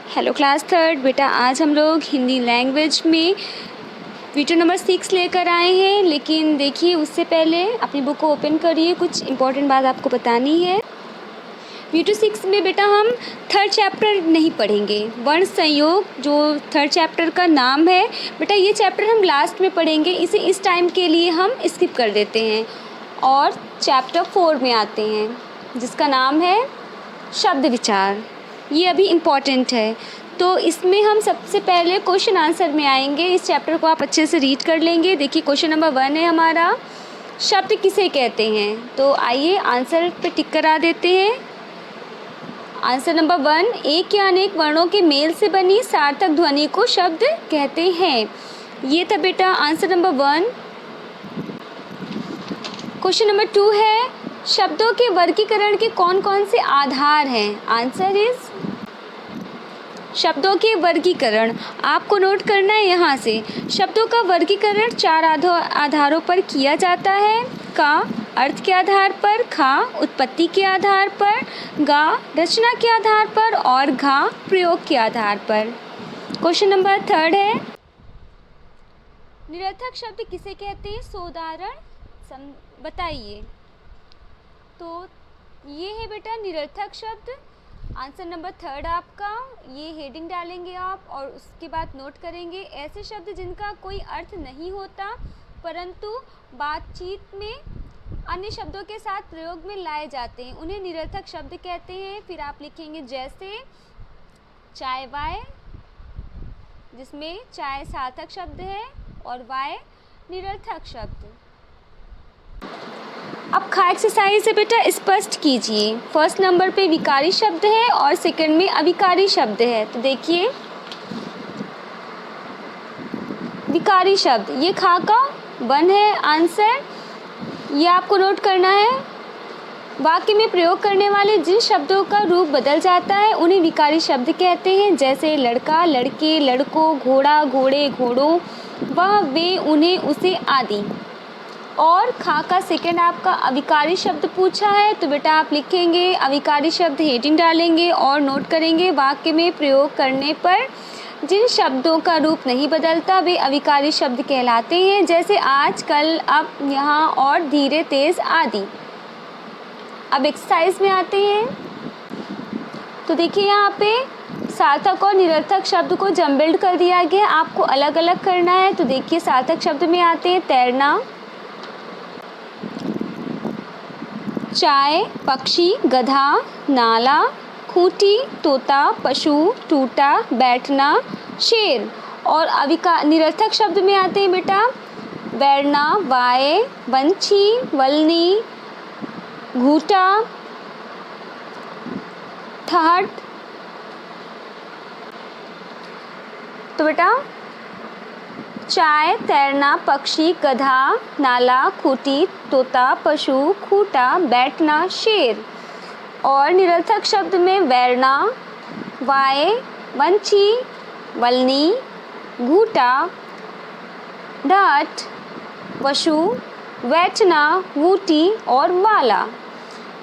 Hello class third बेटा, आज हम लोग हिंदी लैंग्वेज में वीडियो नंबर 6 लेकर आए हैं। लेकिन देखिए, उससे पहले अपनी बुक को ओपन करिए, कुछ इम्पोर्टेंट बात आपको बतानी है। वीडियो 6 में बेटा हम थर्ड चैप्टर नहीं पढ़ेंगे। वर्ण संयोग जो थर्ड चैप्टर का नाम है बेटा, ये चैप्टर हम लास्ट में पढ़ेंगे। इसे इस टाइम के लिए हम स्किप कर देते हैं और चैप्टर 4 में आते हैं, जिसका नाम है शब्द विचार। ये अभी इम्पॉर्टेंट है, तो इसमें हम सबसे पहले क्वेश्चन आंसर में आएंगे। इस चैप्टर को आप अच्छे से रीड कर लेंगे। देखिए, क्वेश्चन नंबर 1 है हमारा, शब्द किसे कहते हैं। तो आइए आंसर पे टिक करा देते हैं। आंसर नंबर 1, एक या अनेक वर्णों के मेल से बनी सार्थक ध्वनि को शब्द कहते हैं। ये था बेटा आंसर नंबर 1। क्वेश्चन नंबर 2 है, शब्दों के वर्गीकरण के कौन कौन से आधार हैं। आंसर इज, शब्दों के वर्गीकरण आपको नोट करना है यहाँ से। शब्दों का वर्गीकरण 4 आधारों पर किया जाता है। का, अर्थ के आधार पर। खा, उत्पत्ति के आधार पर। गा, रचना के आधार पर। और घा, प्रयोग के आधार पर। क्वेश्चन नंबर 3 है, निरर्थक शब्द किसे कहते हैं, सो उदाहरण बताइए। तो ये है बेटा निरर्थक शब्द। आंसर नंबर 3 आपका, ये हेडिंग डालेंगे आप और उसके बाद नोट करेंगे। ऐसे शब्द जिनका कोई अर्थ नहीं होता परंतु बातचीत में अन्य शब्दों के साथ प्रयोग में लाए जाते हैं, उन्हें निरर्थक शब्द कहते हैं। फिर आप लिखेंगे जैसे चाय वाय, जिसमें चाय सार्थक शब्द है और वाय निरर्थक शब्द। अब खा एक्सरसाइज से बेटा स्पष्ट कीजिए। फर्स्ट नंबर पे विकारी शब्द है और सेकंड में अविकारी शब्द है। तो देखिए, विकारी शब्द ये खा का 1 है आंसर, ये आपको नोट करना है। वाक्य में प्रयोग करने वाले जिन शब्दों का रूप बदल जाता है उन्हें विकारी शब्द कहते हैं, जैसे लड़का, लड़के, लड़कों, घोड़ा, घोड़े, घोड़ों, वह, वे, उन्हें, उसे आदि। और खा का सेकंड आपका अविकारी शब्द पूछा है, तो बेटा आप लिखेंगे अविकारी शब्द, हेडिंग डालेंगे और नोट करेंगे वाक्य में प्रयोग करने पर जिन शब्दों का रूप नहीं बदलता वे अविकारी शब्द कहलाते हैं, जैसे आज, कल, अब, यहाँ और धीरे, तेज आदि। अब एक्सरसाइज में आते हैं। तो देखिए, यहाँ पे सार्थक और निरर्थक शब्द को जम्बल्ड कर दिया गया, आपको अलग अलग करना है। तो देखिए, सार्थक शब्द में आते हैं तैरना, चाय, पक्षी, गधा, नाला, खूंटी, तोता, पशु, टूटा, बैठना, शेर। और निरर्थक शब्द में आते हैं बेटा वैरना, वाय, वंशी, वलनी, घूटा, थर्ड। तो बेटा चाय, तैरना, पक्षी, गधा, नाला, खूंटी, तोता, पशु, खूंटा, बैठना, शेर। और निरर्थक शब्द में वैरना, वाय, वंशी, वलनी, घूटा, ढाट, पशु, बैठना, वूटी और वाला।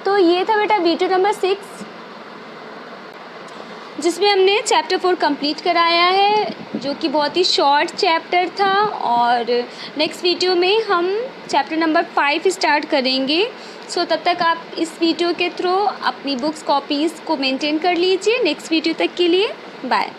तो ये था बेटा वीडियो नंबर 6, जिसमें हमने चैप्टर 4 कंप्लीट कराया है, जो कि बहुत ही शॉर्ट चैप्टर था। और नेक्स्ट वीडियो में हम चैप्टर नंबर 5 स्टार्ट करेंगे। सो तब तक आप इस वीडियो के थ्रू अपनी बुक्स कॉपीज़ को मेंटेन कर लीजिए। नेक्स्ट वीडियो तक के लिए बाय।